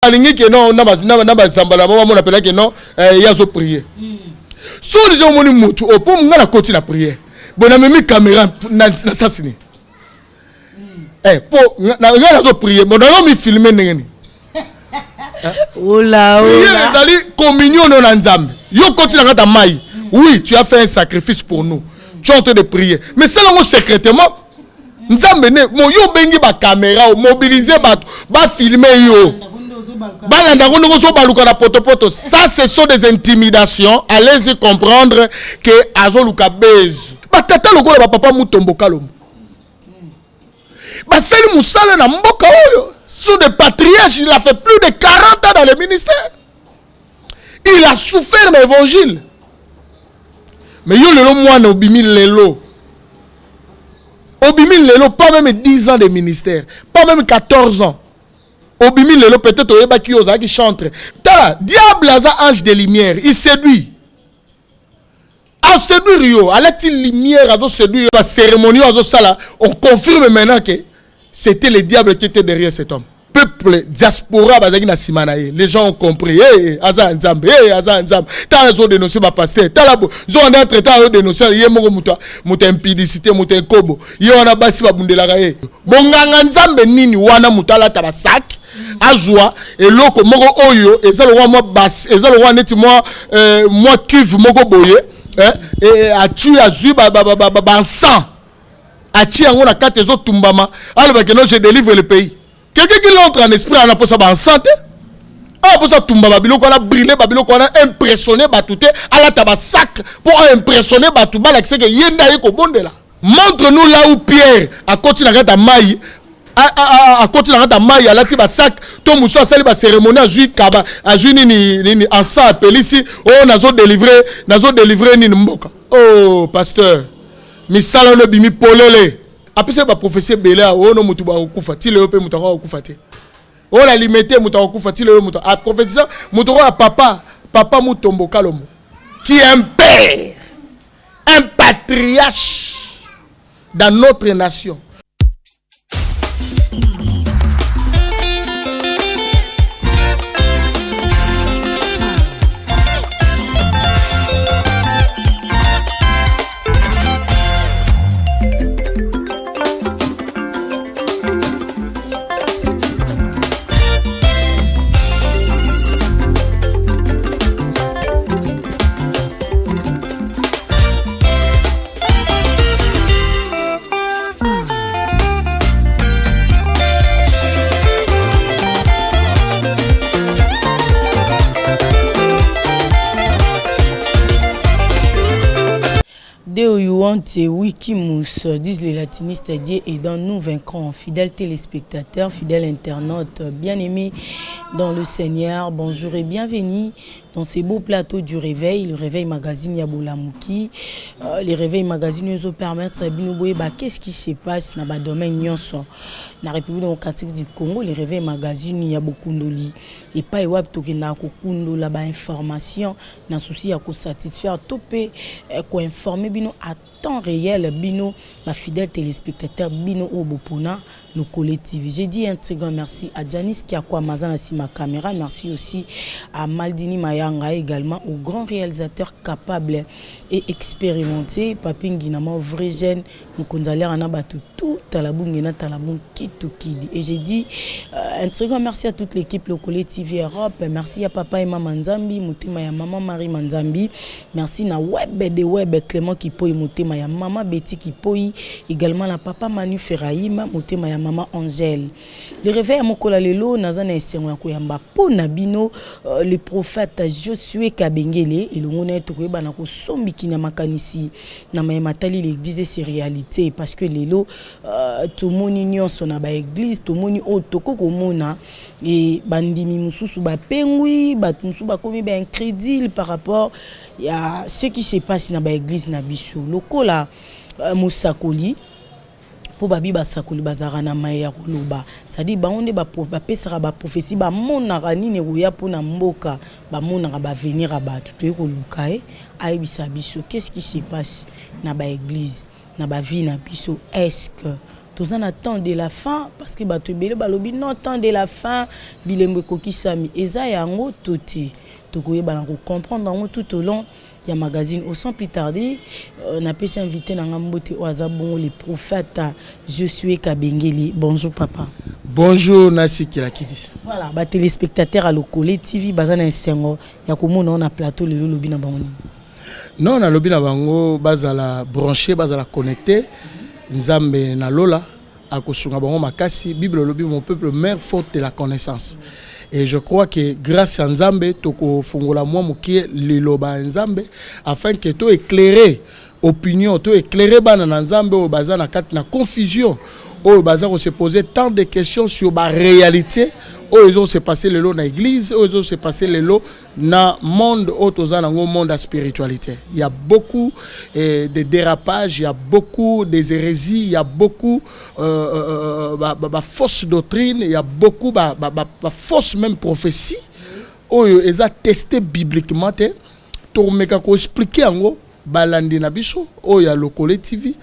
alingi que non na sambala mama on appelle que non il y a zo prier so les gens moni mutu o po nga na koti na prière bon na memi caméra na assassiné po na nga zo prier bon na mi filmer ngeni oula oula ezali communion na nzambe yo koti na ngata mai oui tu as fait un sacrifice pour nous tu es en train de prier mais c'est là secrètement nzambe ne mo yo bengi ba caméra mobiliser ba filmer yo ça ce sont des intimidations. Allez-y comprendre que azoluka base batata lokola ba papa mutombo kalombo basali musala na mboka oyo sont des patriarches. Il a fait plus de 40 ans dans le ministère. Il a souffert l'évangile. Mais yo lelo mwana obimi lelo pas même 10 ans de ministère, pas même 14 ans. Obimi lelo peut-être oyeba ki oza ki chantre. Tala, diable aza ange de lumière, il séduit. A séduire yo, allait-il lumière azo séduire la cérémonie azo sala, on confirme maintenant que c'était le diable qui était derrière cet homme. Peuple diaspora bazaki na simanaye, les gens ont compris. Aza nzambe, aza nzambe. Tala zo dénoncer ba pasteur, tala bo zo on est traité à dénoncer ye moko muta impudicité, muta kobo. Ye wana basi ba bundela ka bonganga nzambe nini wana mutala ta ba sac. Azwa eloko moko oyo ezalo wa mo bas ezalo wa neti moi kiv moko boye et atu azu ba sang ati yango na kate zo tumbama alors que non je délivre le pays quelqu'un qui l'entre en esprit en aposa ba santé pour ça tumbama biloko na brûler ba biloko na impressionner ba touté ala ta ba sac pour impressionner ba tout ba la que yenda yeko bondela montre-nous là où Pierre a continué à ta maille à côté de la maille, à la tiba sac, tout le monde a fait la cérémonie à juillet, à juillet, en sang appelé ici, oh, nazo délivré, ni mboka. Oh, pasteur, mi salon bimi polele. Après ça, va prophétie belé, oh, no mutuba okufa, ti le ope mutara okufate. Oh, la limité mutara okufa, ti le mutara. A prophétie, mutara papa mutombo kalomo, qui est un père, un patriarche dans notre nation. You want a Wikimus, disent les latinistes, Dieu et dans nous vaincrons. Fidèles téléspectateurs, fidèles internautes, bien-aimés dans le Seigneur, bonjour et bienvenue dans ces beaux plateaux du réveil, le réveil magazine Yaboulamuki. Les réveils magazine nous permettent de qu'est-ce qui se passe dans le domaine dans la République démocratique du Congo. Les réveils magazine Yabokundoli et pas Ewab Tokenda Kokundo là bas information dans souci à satisfaire topé ko informer bino à temps réel bino ma fidèle téléspectateur bino obopona le collectif. J'ai dit un très grand merci à Janice qui a quoi mazana si ma caméra, merci aussi à Maldini Mayanga également au grand réalisateur capable et expérimenté Papingi Nama vrai jeune Mukonzale Anabatu tout talabungena talabung kitukidi. Et j'ai dit un très grand merci à toute l'équipe le collectif Europe, merci à papa et maman Nzambi, Moutima ya maman Marie Manzambi, merci na web de web Clément qui poy Moutima ya maman Betty qui poy également la papa Manu Ferraïma, Moutima ya maman Angèle. Le réveil à Mokola Lelo nazana esengo ya koyamba pona bino le prophète Josué Kabengele et le honnête koyeba na ko sombi kina makanisi na mayematali l'église c'est réalité parce que lelo tout mon union son na ba église tout mon otoko komona et bandimi mususu ba pengui ba mususu ba komi ba incrédule par rapport à ce qui se passe na ba église na biso lokola musakoli pour babi basakoli bazara na maya koloba ça dit ba onde ba pesera ba prophétie ba monaka nini koya pona mboka ba monaka ba venir à ba tout ekoluka aibisa biso qu'est-ce qui se passe na ba église na ba vie na biso est-ce que tous en attendent de la fin parce que bato belé balobi non temps de la fin bilembe kokisami eza yango toti tokoye balango comprendre yango tout au long ya magazine au sans plus tarder on a pu s'inviter dans Ngambote Oazabon les prophètes je suis Kabengeli. Bonjour papa. Bonjour Nasi Kilakiti. Voilà, ba téléspectateurs à Lokole TV bazana ensengo ya komona on a plateau le lobi na bango. Non na lobi na bango bazala branché bazala connecté nzambe na lola akosunga bango makasi Bible lobi mon peuple mère faute de la connaissance. Et je crois que grâce à Nzambe toko fungola moi mukie liloba Nzambe afin que to éclairer opinion to éclairer bana na Nzambe o bazana kat na confusion o bazana se poser tant de questions sur la réalité. Ils ont se passé le lot dans l'église, ils ont se passé le lot dans le monde monde de spiritualité. Il y a beaucoup de dérapages, il y a beaucoup de hérésies, il y a beaucoup de fausses doctrines, il y a beaucoup de fausses même prophéties. Ils ont testé bibliquement. Pour expliquer balandi na biso il y a Lokole TV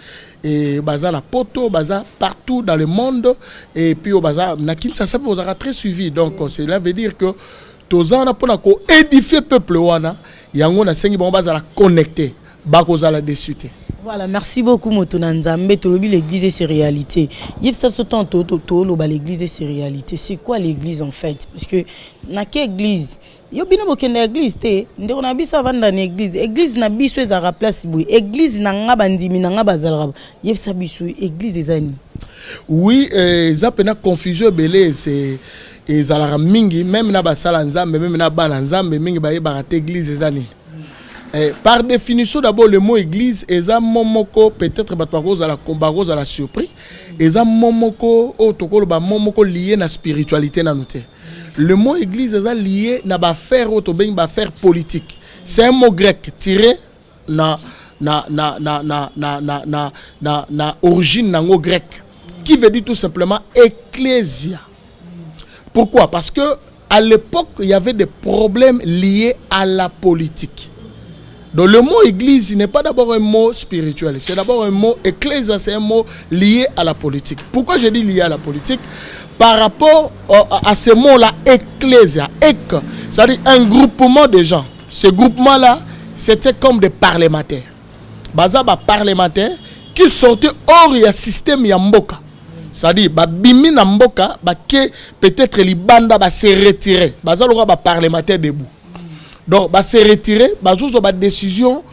et baza la poto baza partout dans le monde et puis au baza na Kinshasa vous aura très suivi donc cela veut dire que tozana pona ko édifier peuple wana yango na sengi bon baza la connecter bakoza la dessuté. Voilà, merci beaucoup Motuna Nzambe. Tolobi l'église et ses réalités. Yep ça ce temps tolo l'église et ses réalités. C'est quoi l'église en fait? Parce que na quelle église? Yo bino bokende église te. Ndeko na biso avanda na église. Église na biso ezara place boui. Église na nga bandimi na nga bazalra. Yep ça biso église ezani. Oui, ça pena confusion belé c'est ezala mingi même na basala Nzambe même na bana Nzambe mingi ba yebara église ezani. Par définition, d'abord, le mot église, est un momoko, peut-être, à la combat, à la surprise, est un momoko, lié à la spiritualité. Le mot église est lié à l'affaire politique. C'est un mot grec tiré na origine nango grec, qui veut dire tout simplement ecclésia. Pourquoi? Parce que à l'époque, il y avait des problèmes liés à la politique. Donc le mot église n'est pas d'abord un mot spirituel, c'est d'abord un mot ecclésia, c'est un mot lié à la politique. Pourquoi je dis lié à la politique? Par rapport à ce mot-là, ecclésia, c'est-à-dire un groupement de gens. Ce groupement-là, c'était comme des parlementaires. Bazaba parlementaires qui sortaient hors du système Yamboka. C'est-à-dire, bimi na mboka, peut-être les bandes se retirer. Bazalora ba parlementaire debout. Donc, se retirer, une décision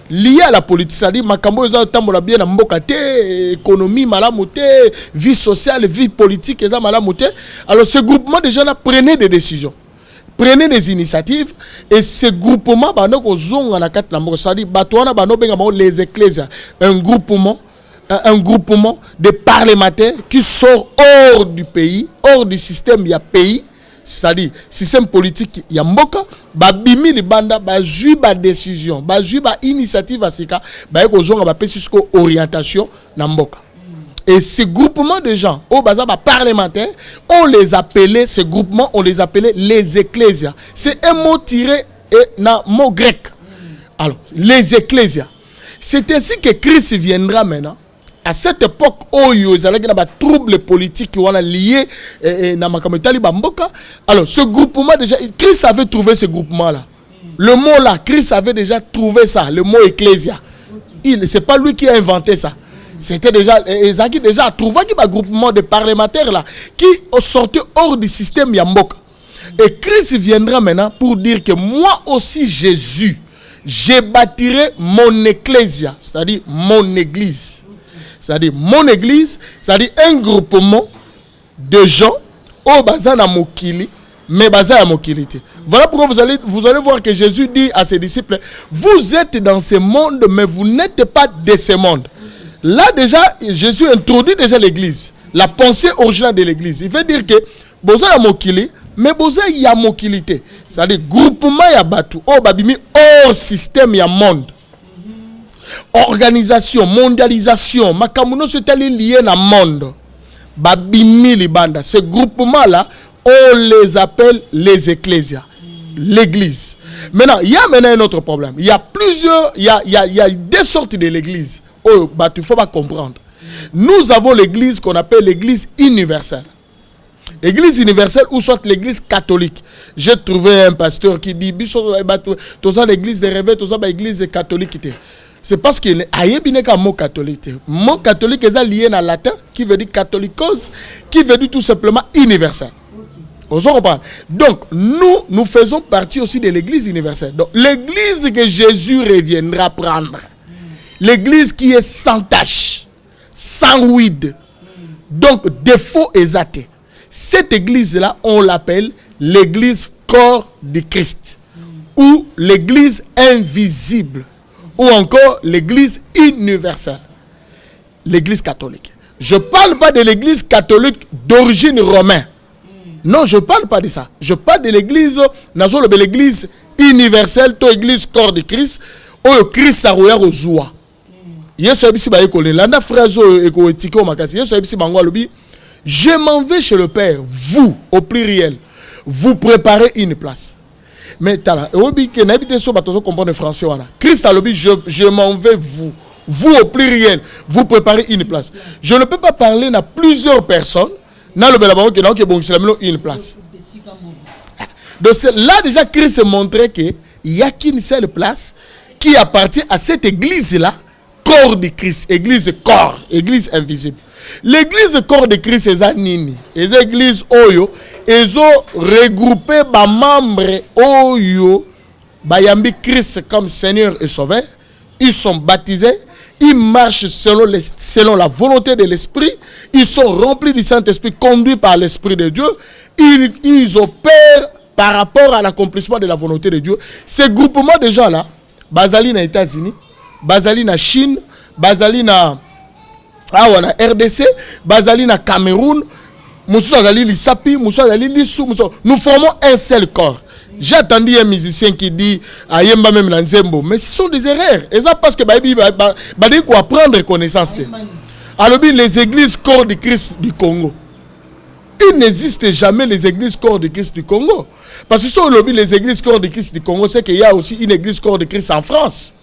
liée à la politique. C'est-à-dire, makambo eza tambola bien na mboka te, économie malamote, vie sociale, vie politique eza malamote. Alors, ce groupement de gens prenaient des décisions, prenaient des initiatives, et ce groupement, c'est-à-dire, les ecclésias, un groupement de parlementaires qui sort hors du pays, hors du système, il y a pays. C'est-à-dire, système politique, il y a mboka, bimi li banda, jui ba décision, jui ba initiative à sika, orientation na mboka. Et ce groupement de gens, au bazar parlementaires, on les appelait, ces groupements, on les appelait les ecclésias. C'est un mot tiré d'un mot grec. Alors, les ecclésias. C'est ainsi que Christ viendra maintenant. À cette époque, il y a des troubles politiques qui sont liés à Mboka. Alors, ce groupement, déjà, Christ avait trouvé ce groupement-là. Le mot-là, Christ avait déjà trouvé ça, le mot ecclésia. Ce n'est pas lui qui a inventé ça. C'était déjà, Ezaki déjà a trouvé un groupement de parlementaires là, qui sortaient hors du système Yamboka. Et Christ viendra maintenant pour dire que moi aussi, Jésus, je bâtirai mon ecclésia, c'est-à-dire mon église. C'est-à-dire mon église, c'est-à-dire un groupement de gens au bazar à Mokili, mais bazar à Mokilité. Voilà pourquoi vous allez voir que Jésus dit à ses disciples, vous êtes dans ce monde, mais vous n'êtes pas de ce monde. Là déjà, Jésus introduit déjà l'église, la pensée originale de l'église. Il veut dire que bazar à Mokili, mais bazar y a Mokilité. C'est-à-dire groupement y a batu, au babimi, hors système y a monde. Organisation, mondialisation, makamuno c'est lié à monde. Babimi libanda. Ce groupement là, on les appelle les ecclésias, l'église. Maintenant, il y a maintenant un autre problème. Il y a plusieurs, il y a deux sortes de l'église. Oh, bah tu faut pas comprendre. Nous avons l'église qu'on appelle l'église universelle. Église universelle ou soit l'église catholique. J'ai trouvé un pasteur qui dit l'église des rêves, l'église catholique. C'est parce qu'il y a un mot catholique. Le mot catholique est lié à latin qui veut dire catholicos, qui veut dire tout simplement universel. Donc, nous faisons partie aussi de l'église universelle. Donc, l'église que Jésus reviendra prendre, l'église qui est sans tache, sans ruide, donc défaut exaté. Cette église-là, on l'appelle l'église corps de Christ, ou l'église invisible, ou encore l'église universelle, l'église catholique. Je ne parle pas de l'église catholique d'origine romaine. Non, je ne parle pas de ça. Je parle de l'église, l'église universelle, l'église corps de Christ, où Christ a au joie. Je m'en vais chez le Père, vous, au pluriel, vous préparez une place. Mais comprendre français. Christ a dit, je m'en vais vous au pluriel, vous préparez une place. Je ne peux pas parler à plusieurs personnes. Une place. Donc là déjà Christ montrait qu'il n'y a qu'une seule place qui appartient à cette église-là, corps de Christ, église corps, église invisible. L'église corps de Christ est nini. Les églises oyo, ils ont regroupé les membres oyo, bayambi Christ comme Seigneur et Sauveur. Ils sont baptisés. Ils marchent selon la volonté de l'Esprit. Ils sont remplis du Saint-Esprit, conduits par l'Esprit de Dieu. Ils opèrent par rapport à l'accomplissement de la volonté de Dieu. Ces groupements de gens-là, Bazali na États-Unis, Bazali na Chine, Bazali na RDC, Bazali na Cameroun, nous formons un seul corps. J'ai entendu un musicien qui dit Ayemba même dans Zembo, mais ce sont des erreurs. Et ça parce que il faut apprendre connaissance. Alors les églises corps de Christ du Congo, il n'existe jamais les églises corps de Christ du Congo. Parce que sur les églises corps de Christ du Congo, c'est qu'il y a aussi une église corps de Christ en France.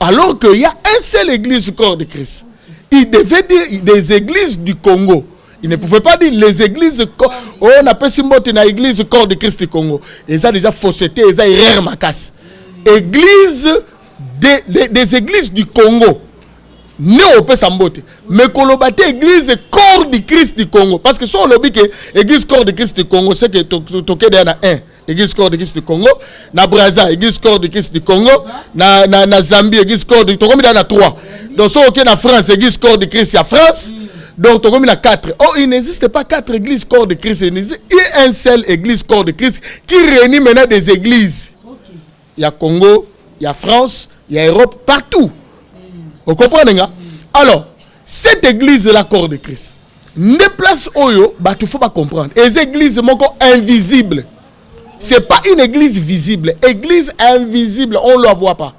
Alors qu'il y a un seul église corps de Christ. Il devait dire des églises du Congo. Il ne pouvait pas dire les églises. On appelle ça l'église corps de Christ du Congo. Et ça déjà fausseté, et ça erreur ma casse. Église des églises du Congo. Ne au Sambote. Mais kolobate église corps du Christ du Congo. Parce que si on dit que l'église corps de Christ du Congo, c'est que toqué dans un. Église corps de Christ du Congo. Na Brazza, église corps de Christ du Congo. Na Zambie, église corps de Congo. Il y en a 3. Donc si on est en France, église corps de Christ, il y a France. Donc, il y a 4. Oh, il n'existe pas 4 églises corps de Christ. Il y a une seule église corps de Christ qui réunit maintenant des églises. Okay. Il y a Congo, il y a France, il y a Europe, partout. Vous comprenez? Alors, cette église-là, corps de Christ, ne place Oyo, il faut pas comprendre. Les églises sont invisibles. Ce n'est pas une église visible. Église invisible, on ne la voit pas.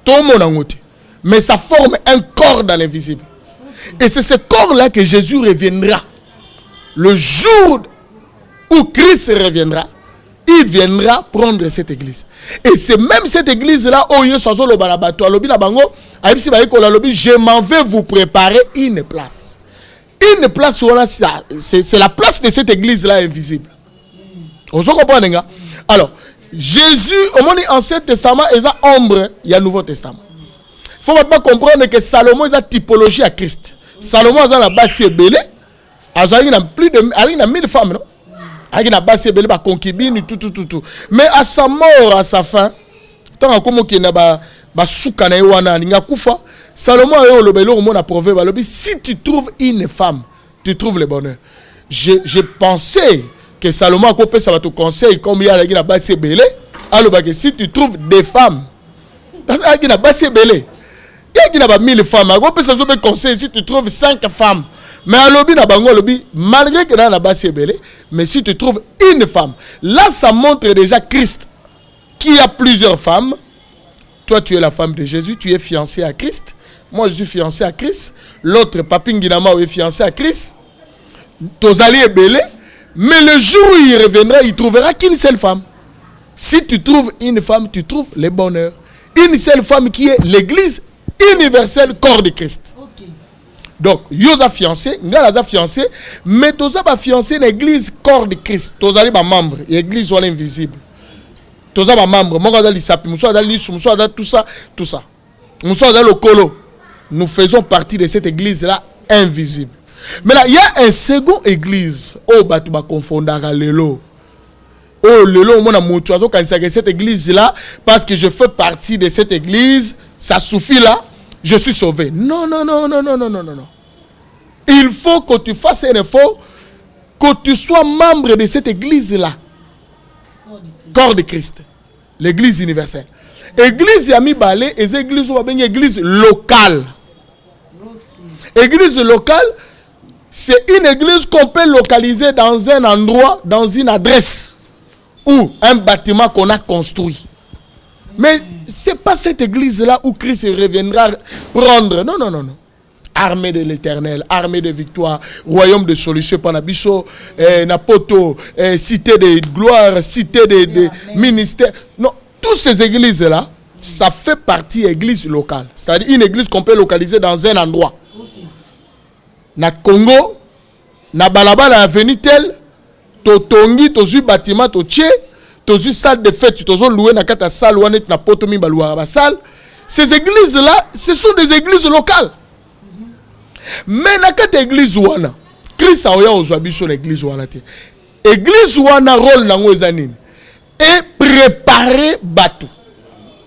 Tout le monde en outil. Mais ça forme un corps dans l'invisible. Et c'est ce corps-là que Jésus reviendra. Le jour où Christ reviendra, il viendra prendre cette église. Et c'est même cette église-là, je m'en vais vous préparer une place. Une place, c'est la place de cette église-là invisible. Vous comprenez? Alors, Jésus, au moins Ancien Testament, il y a ombre, il y a Nouveau Testament. Il faut pas comprendre que Salomon est la typologie à Christ. Salomon a la base belé, il a plus de 1000 femmes, non? Il a base belé, concubine, tout. Mais à sa mort, à sa fin, tant comme qu'il n'a pas souka na wana ninga kufa, Salomon a le belé au monde a proverbe, si tu trouves une femme, tu trouves le bonheur. Je pensais que Salomon a coupé ça va te conseil comme il y a la base belé, alors que si tu trouves des femmes, parce qu'il a base belé. Il y a 1000 femmes. Si tu trouves 5 femmes, mais malgré que dans la base est belle, mais si tu trouves une femme, là ça montre déjà Christ qui a plusieurs femmes. Toi tu es la femme de Jésus, tu es fiancé à Christ. Moi je suis fiancé à Christ. L'autre Papinginama est fiancé à Christ. Tozali est belle, mais le jour où il reviendra, il trouvera qu'une seule femme. Si tu trouves une femme, tu trouves le bonheur. Une seule femme qui est l'église universel corps de Christ. Okay. Donc, yoza fiancé, ngala fiancé, mais toza ba fiancé l'église corps de Christ. Toza les ba membre, l'église wala invisible. Toza ba membre, mon gars lisapi, muso ada lisu, muso ada tout ça. Muso ada le colo. Nous faisons partie de cette église là invisible. Mais là, il y a un second église. Oh, bah tu vas confondre avec lelo. Oh, lelo, mon amour, tu as quand cette église là, parce que je fais partie de cette église, ça suffit là. Je suis sauvé. Non. Il faut que tu fasses un effort, que tu sois membre de cette église-là. Corps de Christ. L'église universelle. Église Yami Balé, et église locale. Église locale, c'est une église qu'on peut localiser dans un endroit, dans une adresse, ou un bâtiment qu'on a construit. Mais ce n'est pas cette église-là où Christ reviendra prendre. Non. Armée de l'éternel, armée de victoire, royaume de solution, Panabiso, Napoto, cité de gloire, cité de ministère. Non, toutes ces églises-là, ça fait partie de l'église locale. C'est-à-dire une église qu'on peut localiser dans un endroit. Na Congo, na Balaba, na avenue tel, Totongi, Tozu bâtiment, Toché, Tozu salle de fête, Tozu loué na kata salle, Wanet na Potomi Balouara salle. Ces églises-là, ce sont des églises locales. Mais na kata église wana, Christ a oya ozwabi sur l'église wana te. Église wana rôle nango ezanini. Et préparer batu.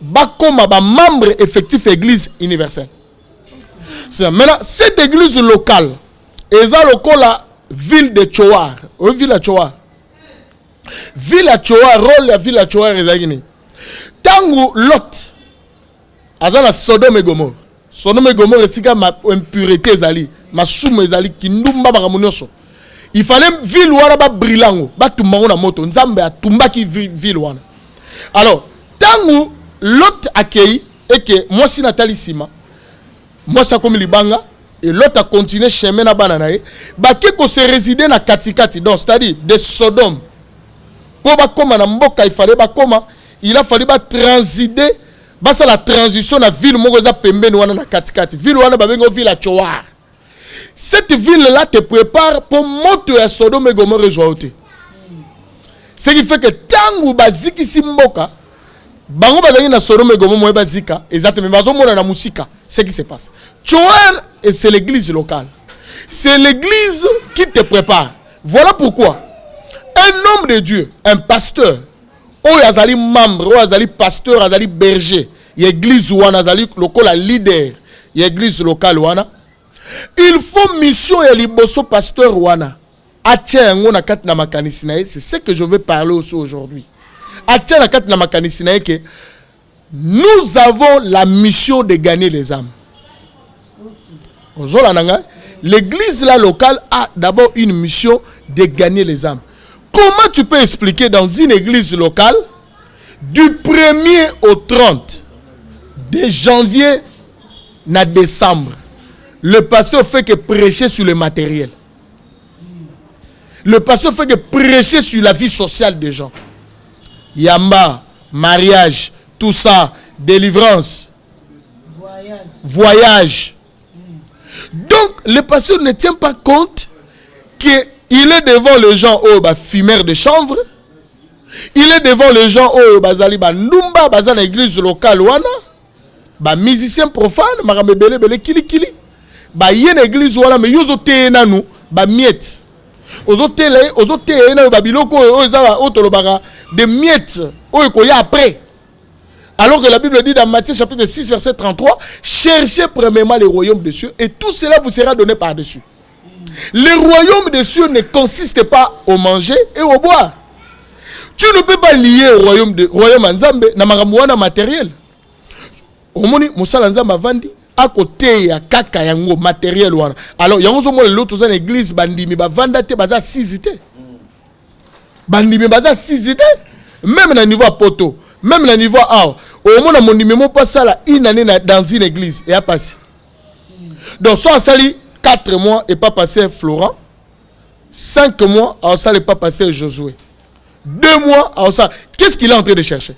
Bakoma ba membre effectif église universelle. Maintenant, cette église locale, eza lokola ville de Tchouar. Ville à Tchouar. Ville à Tchouar, rôle la ville à Tchouar ezagini. Tango Lot, azana Sodome et Gomorrhe. Sodome et Gomorrhe, c'est comme ma impureté ezali, ma soum ezali qui ndumba bakamunyoso. Il fallait ville wana ba brilango, ba tumbango na moto, nzambe atumba ki ville wana. Alors, tango Lot accueilli et que moi si Nathalie Sima, moi ça comme libanga et l'autre a continué chemin na bananae, ba keko se résider na katikati, donc c'est-à-dire de Sodome. Pour ba koma na mboka il fallait ba koma, il a fallu ba transiter, ba ça la transition na ville moko za pembeni wana na katikati. Ville wana ba bengo ville à Tchouar. Cette ville là te prépare pour monter à Sodome et Gomorrhe rejoindre. Ce qui fait que tangu baziki simboka bango bazali na Sodome et Gomorrhe bazika exactement bazo mona na musika. Ce qui se passe. Tchouar, c'est l'église locale. C'est l'église qui te prépare. Voilà pourquoi un homme de Dieu, un pasteur, ou azali membre, ou azali pasteur, azali berger, l'église wana azali lokola leader, l'église locale wana, il faut mission et liboso pasteur wana. Atia yango na kat na makanisi na ye, c'est ce que je veux parler aussi aujourd'hui. Atia na kat na makanisi na ye que nous avons la mission de gagner les âmes. L'église là locale a d'abord une mission de gagner les âmes. Comment tu peux expliquer dans une église locale, du 1er au 30 de janvier à décembre, le pasteur fait que prêcher sur le matériel. Le pasteur fait que prêcher sur la vie sociale des gens. Yamba, mariage, tout ça, délivrance, voyage. Donc, le pasteur ne tient pas compte qu'il est devant les gens, fumeurs de chanvre. Il est devant les gens, bazali numba, bazali na église locale wana, musicien profane, marambe bele kili kili. Yen église wana, mais yozo te nanu, miette. Ozo te nanu, biloko, de miettes, après. Alors que la Bible dit dans Matthieu chapitre 6 verset 33, cherchez premièrement le royaume des cieux et tout cela vous sera donné par-dessus. Le royaume des cieux ne consiste pas au manger et au boire. Tu ne peux pas lier au royaume Nzambe na makambo matériel. Omoni musala Nzambe vandi à côté ya kaka yango matériel wana. Alors yango zo mo l'autre dans l'église bandimi ba vanda te baza sizité. Bandimi baza sizité même na niveau poto. Même le niveau A, au moins mon numéro pas ça là, une année dans une église et a passé. Donc soit sali 4 mois et pas passé Florent, 5 mois à ça pas passé Josué, 2 mois à ça. Qu'est-ce qu'il est en train de chercher?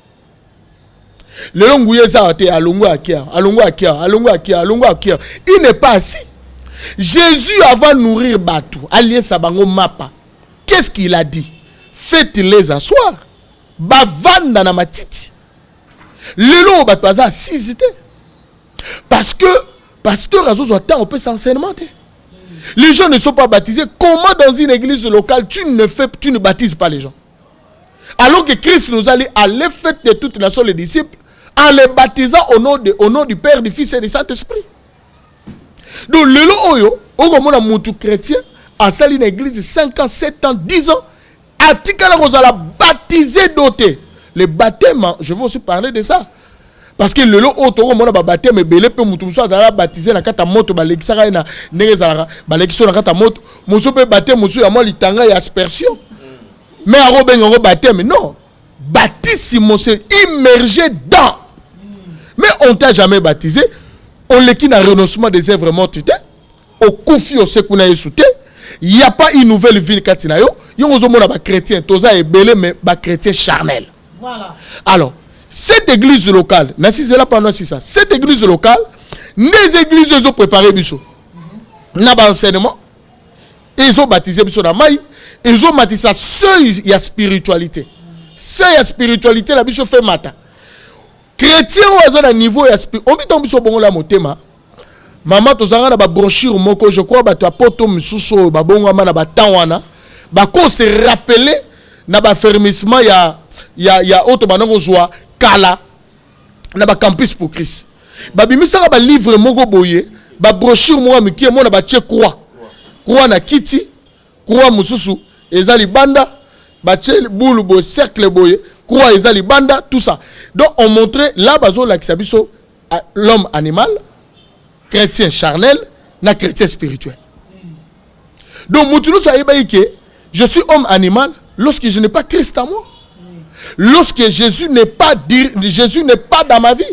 Le long où il est à Longo Akia, il n'est pas assis. Jésus, avant de nourrir Batou, allié Sabango Mapa, qu'est-ce qu'il a dit? Faites-les asseoir. Bavanda na matiti. Lelo Batouaza assisité. Parce que, pasteur Azo Zoatan, on peut s'enseigner. Les gens ne sont pas baptisés. Comment dans une église locale, tu ne baptises pas les gens? Alors que Christ nous a dit, allez faites de toutes les nations les disciples, en les baptisant au nom du Père, du Fils et du Saint-Esprit. Donc, le oyo, on a mon chrétien, a sali une église 5 ans, 7 ans, 10 ans, a tikala rozala baptisé doté. Le baptême, je vais aussi parler de ça. Parce que le lot autour, on a baptême, mais belé peut moutou a baptisé na kata moto, balexara na nerezara, balexo na kata moto, mousou peut baptême, mousou ya moi litanga et aspersion. Mais à Robin, on baptême, non. Baptissimo, c'est immergé dans. Mais on ne t'a jamais baptisé. On l'équipe dans le renoncement des œuvres mortes. Au koufi, au sekuna esouté. Il n'y a pas une nouvelle ville katinayo. Il y a un chrétien. Toza est belé, mais un chrétien charnel. Voilà. Alors, cette église locale, c'est là pendant ça. Cette église locale, les églises ont préparé biso. N'a pas enseignement. Ils ont baptisé biso dans maï. Ils ont baptisé ça. Seul il y a spiritualité. Seul il y a spiritualité, la biso fait matin. Chrétien ou à un niveau ya on dit tombe sur bon la motema maman to zanga na ba brochure moko je crois ba to poto misuso ba bongo ma na ba tawana ba ko se rappeler na ba fermissement ya auto banango joie kala na ba campus pour Christ ba bimisa ba livre moko boye ba brochure mo miki mo na ba tie croix na kiti croix mususu ezali banda ba tie boule bo cercle boye croix ezali banda tout ça. Donc on montrait là bazo la kisabiso l'homme animal, chrétien charnel, na chrétien spirituel. Donc moutounou sa que je suis homme animal lorsque je n'ai pas Christ en moi. Lorsque Jésus n'est pas dans ma vie.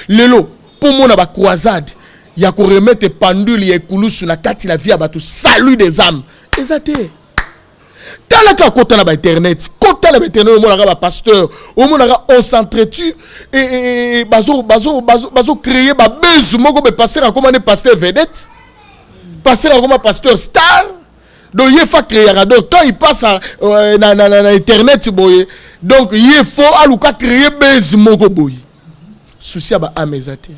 Lelo pour moi na ba croisade, il y a qu'on remettre pendule et koulou sur la carte la vie à batou salut des âmes. Exactement. Talaka kota na ba internet kota na ba internet o monaka ba pasteur o monaka on s'entretue et bazo créer ba bezu moko be pasteur a comment pasteur vedette pasteur a comment pasteur star donc il faut créer donc quand il passe na internet boye donc il faut aluka créer bezu moko boye souci ba amezate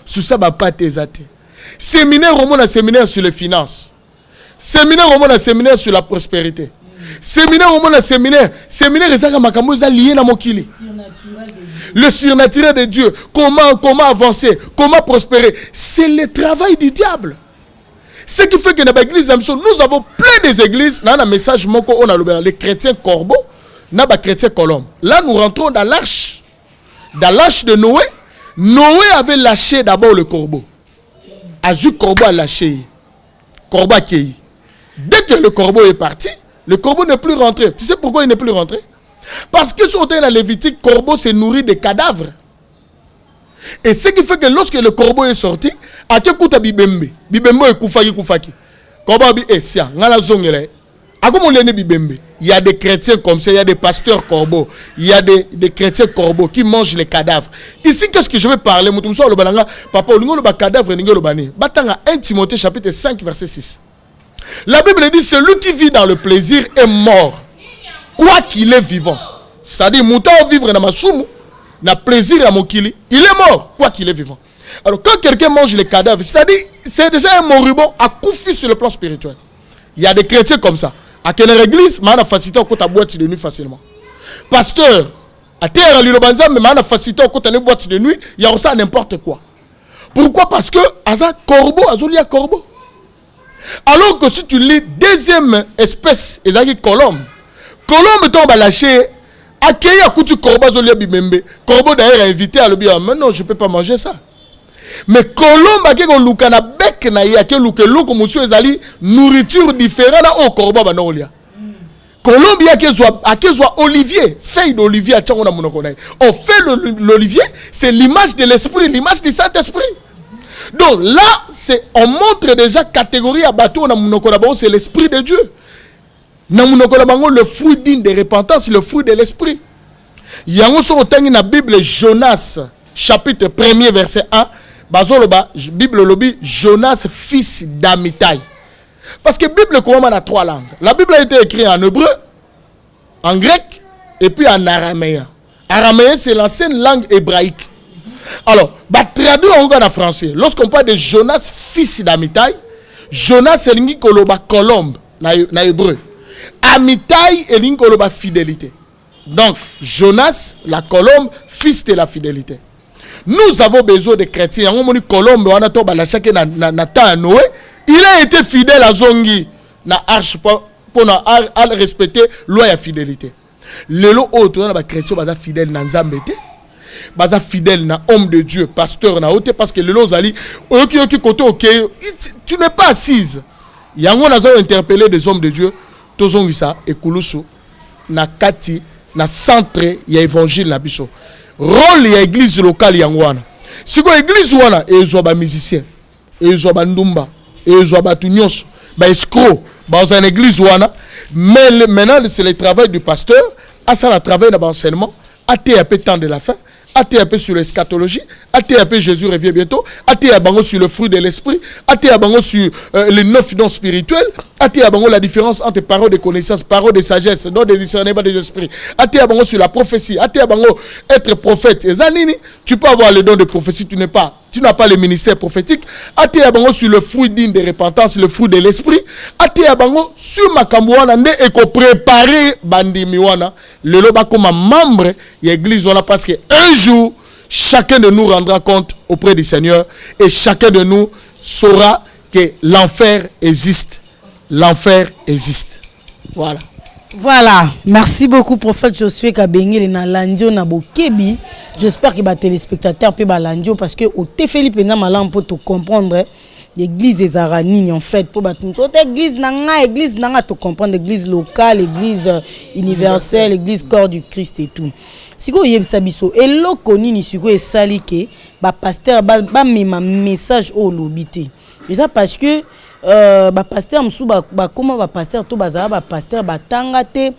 souci ba patezate séminaire au monde séminaire sur les finances séminaire au monde séminaire sur la prospérité. Séminaire au monde séminaire ezaka makambo za lié na mokili. Le surnaturel de Dieu, comment avancer, comment prospérer, c'est le travail du diable. Ce qui fait que dans l'église nous avons plein des églises, dans un message moko on a les chrétiens corbeaux, na ba chrétiens colombes. Là nous rentrons dans l'arche. Dans l'arche de Noé, Noé avait lâché d'abord le corbeau. Azu corbeau a lâché. Corbeau a cueilli. Dès que le corbeau est parti, le corbeau n'est plus rentré. Tu sais pourquoi il n'est plus rentré? Parce que sur la Lévitique, le corbeau se nourrit de cadavres. Et ce qui fait que lorsque le corbeau est sorti, à quel coup tu as bibembe? Bibembe est koufaki. Corbeau dit, eh, sia, ngala zongele. À comment l'année bibembe? Il y a des chrétiens comme ça, il y a des pasteurs corbeaux, il y a des chrétiens corbeaux qui mangent les cadavres. Ici, qu'est-ce que je vais parler? Papa, on a cadavre, Batanga 1 Timothée chapitre 5, verset 6. La Bible dit celui qui vit dans le plaisir est mort, quoi qu'il est vivant. C'est-à-dire, mouta vivre dans ma soumou, na plaisir à mokili, il est mort, quoi qu'il est vivant. Alors, quand quelqu'un mange les cadavres, c'est-à-dire, c'est déjà un moribond à couper sur le plan spirituel. Il y a des chrétiens comme ça. À quelle église, mais on a facilité au côté de boîte de nuit facilement. Pasteur, à terre à l'Ilobanza, mais on a facilité au côté de boîte de nuit, il y a aussi n'importe quoi. Pourquoi? Parce que, Aza corbeau, Azolia corbeau. Alors que si tu lis deuxième espèce, ezaki colombe tombe à lâcher, accueillir à coup de corbeau zolia bimembe. Corbeau d'ailleurs a invité à le dire, mais non, je ne peux pas manger ça. Mais colombe a quelque luka na bec na ya ke luka loko monsieur ezali nourriture différente au corbeau banolia. Colombe a ke soit olivier, feuille d'olivier a tchango na monoko na. On fait l'olivier, c'est l'image de l'esprit, l'image du Saint-Esprit. Donc là, on montre déjà catégorie à bateau, c'est l'esprit de Dieu. Le fruit digne de repentance, le fruit de l'esprit. Il y a un dans la Bible, Jonas, chapitre 1er, verset 1. bazoloba Bible lobi Jonas fils d'Amitai. Parce que la Bible comment a 3 langues. La Bible a été écrite en hébreu, en grec et puis en araméen. Araméen c'est l'ancienne langue hébraïque. Alors, traduire en français. Lorsqu'on parle de Jonas fils d'Amitai, Jonas c'est l'ingi koloba colombe na hébreu. Amitai est l'ingi koloba fidélité. Donc, Jonas, la colombe, fils de la fidélité. Nous avons besoin de chrétiens. Colombe, Noé, il a été fidèle à Zongi, na arche pour respecter loi et fidélité. Lelo autre na chrétien baza fidèle na Nzambe te. Baza fidèle na homme de Dieu, pasteur na ote parce que lelo zali oki koto OK, tu n'es pas assise. Yango nazo interpeller des hommes de Dieu, tozongisa ekulusu na kati na centre ya évangile na biso. Rôle ya église locale yango wana. Siko église wana ezo ba musicien, ezo ba ndumba, ezo ba tunyos, ba escroc, ba une église wana. Mais maintenant c'est le travail du pasteur, à ça le travail de l'enseignement, à peu temps de la fin, à peu sur l'eschatologie, à peu Jésus revient bientôt, à bango sur le fruit de l'esprit, à bango sur les 9 dons spirituels, à bango la différence entre paroles de connaissance, paroles de sagesse, dons de discernement des esprits, à bango sur la prophétie, à bango être prophète. Et zanini, tu peux avoir le don de prophétie, tu n'as pas le ministère prophétique. À bango sur le fruit digne de repentance, le fruit de l'esprit. À bango sur makambuana nde eko préparer bandimi wana le loba comme membre de l'église wana parce que un jour chacun de nous rendra compte auprès du Seigneur et chacun de nous saura que l'enfer existe. L'enfer existe. Voilà. Voilà, merci beaucoup prophète Josué Kabengele na landio na bokebi. J'espère que les téléspectateurs peuvent landio parce que au Tefeli pena malam pour te comprendre l'église des Aranini en fait pour battre église nanga te comprendre l'église locale, l'église universelle, l'église corps du Christ et tout. Siko yebisa biso eloko nini siko esali ke ba pasteur ba mema message au lobité. Et ça parce que pasteur msou comment pasteur to bazala pasteur batanga te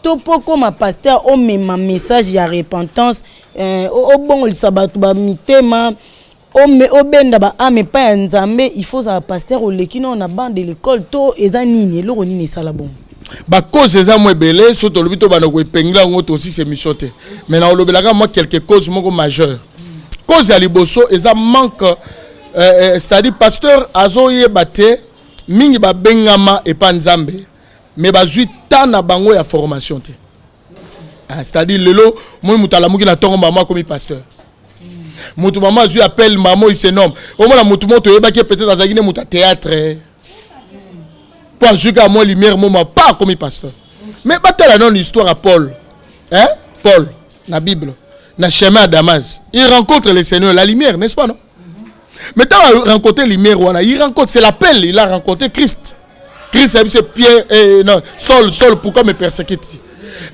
to poko pasteur o mema message ya repentance o bongo lisabatu ba mitema o benda ba ame pa ya Nzambe. Il faut ça pasteur o lekino na bande de l'école to eza nini eloko nini sala bon cause eza mo ebele soto lobito bana ko epengla ngoto aussi c'est mission te. Mais na olobelaka moi quelques causes moko majeures. Cause ya liboso eza manque c'est-à-dire pasteur azoye bate mingi ba bengama et pas Nzambe mais bazui tana bango ya formation te. C'est-à-dire lelo moi mutala muki na tongo mama comme pasteur. Mutu mama azui appelle maman il se nomme. Au moins la mutu moto yeba ki peut-être azagine muta théâtre. Pour jouer à moi lumière moi pas comme pasteur. Mais batala non histoire à Paul. Hein? Paul la Bible, na chemin à Damas. Il rencontre le Seigneur, la lumière, n'est-ce pas non? Mais quand il a rencontré lumière, il rencontre, c'est l'appel, il a rencontré Christ. Christ, c'est Pierre, non, Saul, pourquoi me persécute?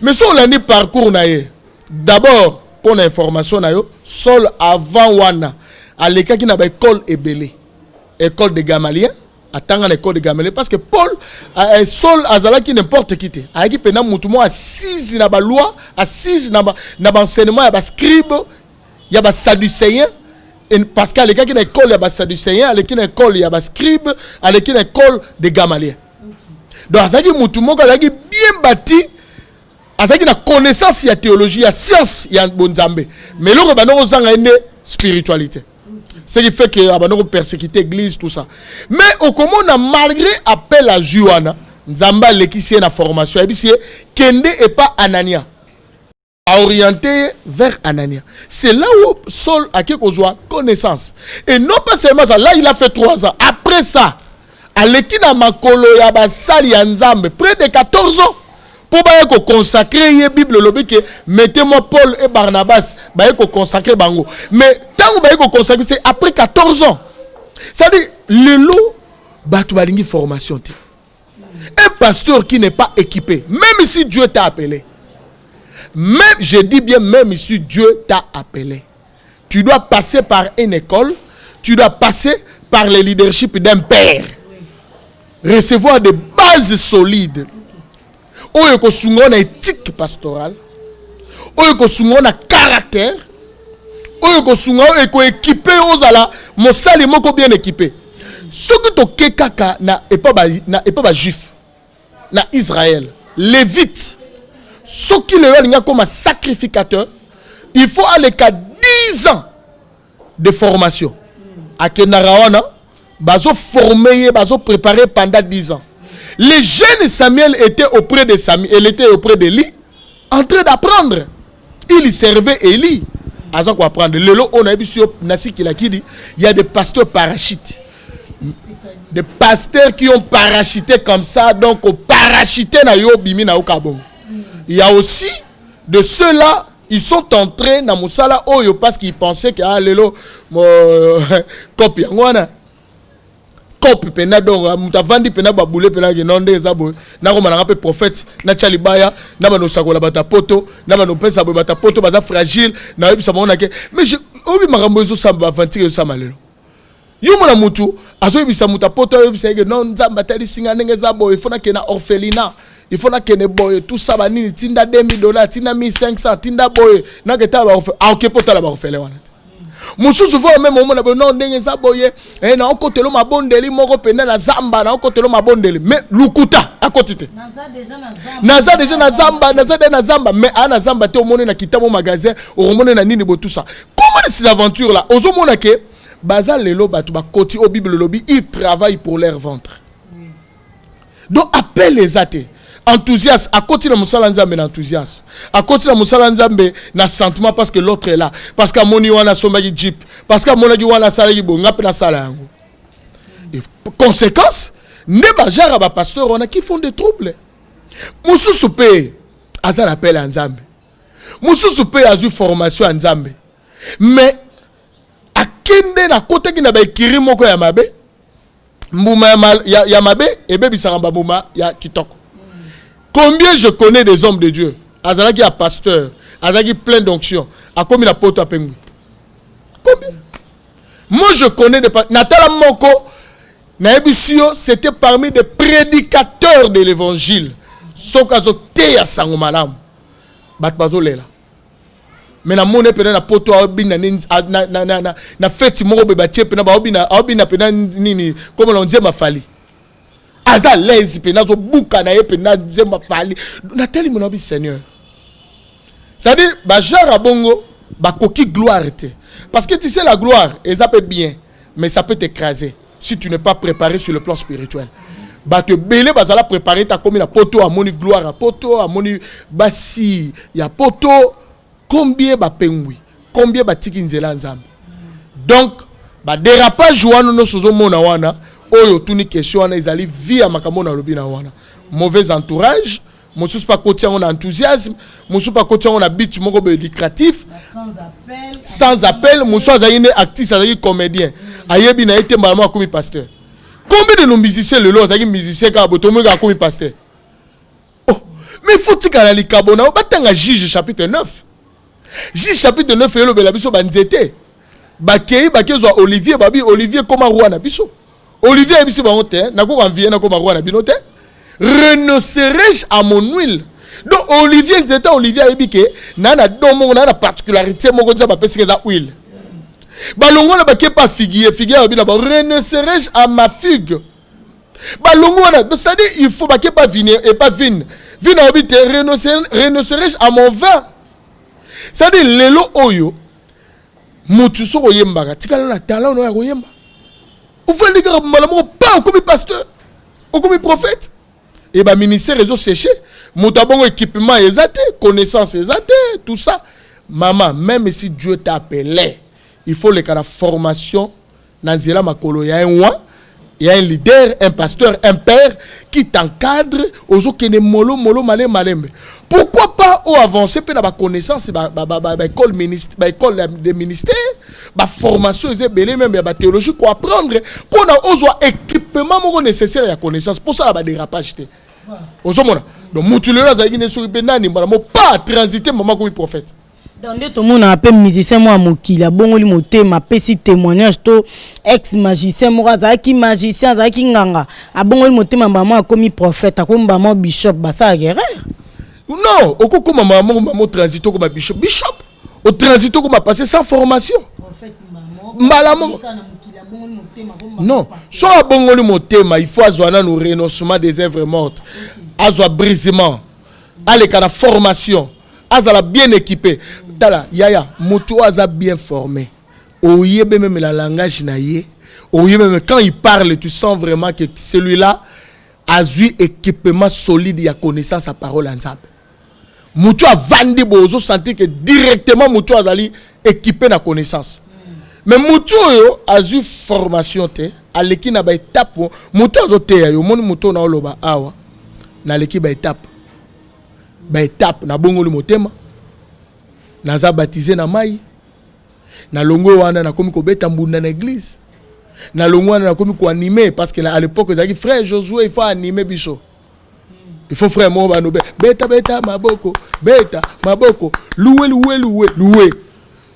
Mais si on a dit parcours, d'abord, pour l'information, Saul avant Wana, à l'école qui n'a pas école ébélée, école de Gamaliel, attends l'école de Gamaliel, parce que Saul, Azala qui n'importe qui était, a qui pendant mutumo assise na ba loi, assise na ba enseignement, ya ba scribe, ya ba sadducéen. Parce qu'à l'école, il y a une école de Sadducéen, à l'école, il y a une école de scribe, à l'école, il y a une école de Gamaliel. Donc, ça veut dire que bien bâti, ça veut dire la connaissance, il y a théologie, il y a science, il y a bon Nzambe. Mais là, on a une spiritualité. Ce qui fait que on a persécuté l'église, tout ça. Mais au commun, malgré appel à Juana, Nzamba, l'équipe, la formation, Kende et pas Anania. Orienté vers Anania. C'est là où Saul a quelque connaissance. Et non pas seulement ça, là il a fait 3 ans. Après ça, à l'équina makolo ya basali ya Nzambe, près de 14 ans. Pour consacrer la Bible, mettez-moi Paul et Barnabas, consacrer Bango. Mais tant que consacrer, c'est après 14 ans. C'est-à-dire, le lot, tu vas avoir formation. Un pasteur qui n'est pas équipé, même si Dieu t'a appelé, même, je dis bien, même si Dieu t'a appelé, tu dois passer par une école, tu dois passer par le leadership d'un père. Recevoir des bases solides. Où il y a éthique pastorale, où il y a caractère, oyo ko sunga oyo ko équipé ozala mosali moko bien équipé. Ce que to kekaka na pas juif na Israël, lévite. Ce qui le a comme un sacrificateur, il faut aller qu'à 10 ans de formation. À Kenarawana, bazo formé, bazo préparé pendant 10 ans. Le jeune Samuel était auprès de Samuel, il était auprès d'Élie, en train d'apprendre. Il servait Élie. À ça qu'on apprendre. Lelo on a vu sur Nassi qui dit, il y a des pasteurs parachites. Des pasteurs qui ont parachuté comme ça, donc au parachuté na yo bimi na okabon. Il y a aussi de ceux-là, ils sont entrés dans Moussala Oyo parce qu'ils pensaient que lelo copie ngwana copie pena donc mutavandi pena babule pena ke nonde ezabo na ko malanga pe prophète na Tchalibaya na bano sakola bata poto na bano pesa bata poto baza fragile na yebisa mona ke mais je obi makambo ezo samba aventure ça malelo yo mona mutu azo yebisa muta poto yebisa ke non nzamba tali singa ndenge zabo il faut na ke na orphelinat. Il faut que ne boye tout ça banini tinda $2000 tinda 1500 tinda boye na que ta ba ok pota la ba ofele wana mususu vo même moment na non ndenge za boye na okotelo mabondeli moko pena na zamba na okotelo mabondeli mais lukuta akotite naza déjà na zamba mais ana zamba te omone na kitamo magasin omone na nini bo tout ça comment ces aventures là ozomona ke baza lelo batu ba koti au bible lobby ils travaillent pour leur ventre donc appelle les athées enthousiasme à côté de Moussala Nzambe enthousiasme à côté de Moussala Nzambe na sentiment parce que l'autre est là parce qu'à moni wana somaki jeep parce qu'à monaki wana salaki bonga pe na sala yango et conséquence ne ba jara ba pasteur on a qui font des troubles mususu pe azal appel à Nzambe mususu pe azu formation à Nzambe mais akende na côté ki na ba ekiri moko ya mabe mbuma ya mabe ebe bisaramba mbuma ya kitoko. Combien je connais des hommes de Dieu, Azalaki a pasteur, Azalaki plein d'onction, a commis la pote à Pengui. Combien? Moi je connais des pasteurs. Natala Moko, Naebisio, c'était parmi des prédicateurs de l'évangile. Sokazo teya sangomalam. Batbazo lela. Mais na mone pena na poto obina na feti moko bebatie pena ba obina pena nini comme on dit ma fali. Aza lezi pena zo buka na ye pena nzemba fali na teli monobi Seigneur. C'est-à-dire ba genre bongo ba koki gloire te. Parce que tu sais la gloire, et ça peut bien, mais ça peut t'écraser si tu n'es pas préparé sur le plan spirituel. Ba te belé bazala préparer ta comme la poto à moni gloire à poto à moni basi ya poto combien ba pengui combien ba tikinzela nzambe. Donc ba dérapage wana no sozo mona wana oyo tuni question wana ezali via makambo na lobi na wana mauvais entourage mosusu pas côté on enthousiasme mosusu pas côté on habite moko be lucratif sans appel mosusu azali ne actrice azali comédien ayebi na été malama comme pasteur. Combien de nos musiciens le lot azali musicien ka botomo ka comme pasteur. Oh mais faut tika na likabona batanga Juge chapitre 9. Juge chapitre 9 elo bela biso banzete bakei bakezwa Olivier babi Olivier comme roi na biso. Olivier a dit que na ko envier na ko roi na binote renoncerai-je à mon huile. Donc Olivier disait Olivier a dit que na domo na particularité moko za ba pesi za huile. Balongo na ba ke pas figuier a bina ba renoncerai-je à ma figue. Balongo na c'est-à-dire il faut ba ke pas vine et pas vine. Vine a dit renoncerai-je à mon vin. C'est-à-dire lelo oyo mutu so oyemba tikala na talent no ya oyemba. Vous voulez dire pas comme pasteur, comme prophète. Et bien, ministère réseau séché. Mon bon équipement exact, connaissance exacte, tout ça. Maman, même si Dieu t'a appelé, il faut le cas de formation. Nanzela Makolo, il y a un roi, il y a un leader, un pasteur, un père qui t'encadre. Aujourd'hui, molo malé malembe. Pourquoi pas au avancer pour la connaissance, école des ministères, la formation, même la théologie, quoi apprendre, pour avoir équipement nécessaire à la connaissance. Pour ça, la dérapage. Donc, Moutulera, pas transiter, maman, comme prophète. Dans tout le monde appelle musicien moi mokila bongo li motema pesi témoignage to ex magicien moi zaki magicien zaki nganga abongo li motema maman comme prophète comme maman bishop basa guerre. Non, oko comme maman transit comme bishop au transit comme a passé sans formation. Malamo. Non, soit bongoli motema, il faut avoir un renoncement des œuvres mortes, avoir brisement, aller à la formation, avoir bien équipé. Tala, yaya, moto aza bien formé. Oyebe même la langage naïe, oyebe même quand il parle, tu sens vraiment que celui-là a eu équipement solide, il a connaissance à parole ensemble. Moto a vendu bozo sentir que directement moto a équipé na connaissance. Mais mutu yo azu formation te aleki na ba étape mutu azote yo moni mutu na oloba awa na leki ba étape na bongoli motema naza baptisé na mai na longo wana na komi ko beta mbunda na église na longo wana na komi ko animer parce que à l'époque zaki frère Josué il faut animer biso il faut frère mo ba no beta maboko louer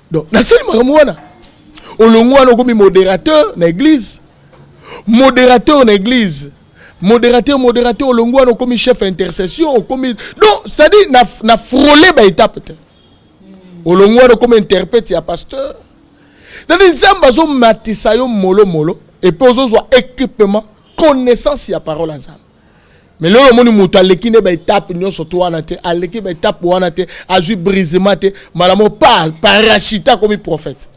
donc na seli maramu wana olongwa no komi modérateur na église modérateur olongwa no komi chef intercession komi donc c'est-à-dire na frôler ba étape te olongwa no komi interprète ya pasteur c'est-à-dire nzamba zo matisa yo molo et puis ozo équipement connaissance ya parole ensemble mais là moni mutu aleki ne ba étape nyonso to wana te aleki ba étape wana te azu brisement te malamo pas parachita comme prophète.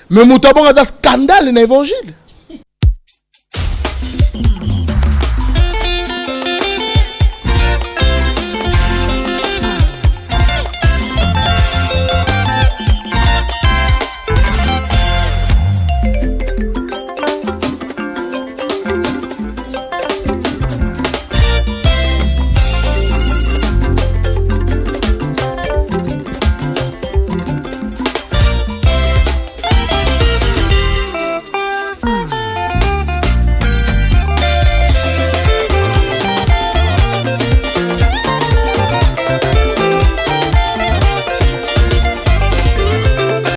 Mais nous avons un scandale dans l'évangile.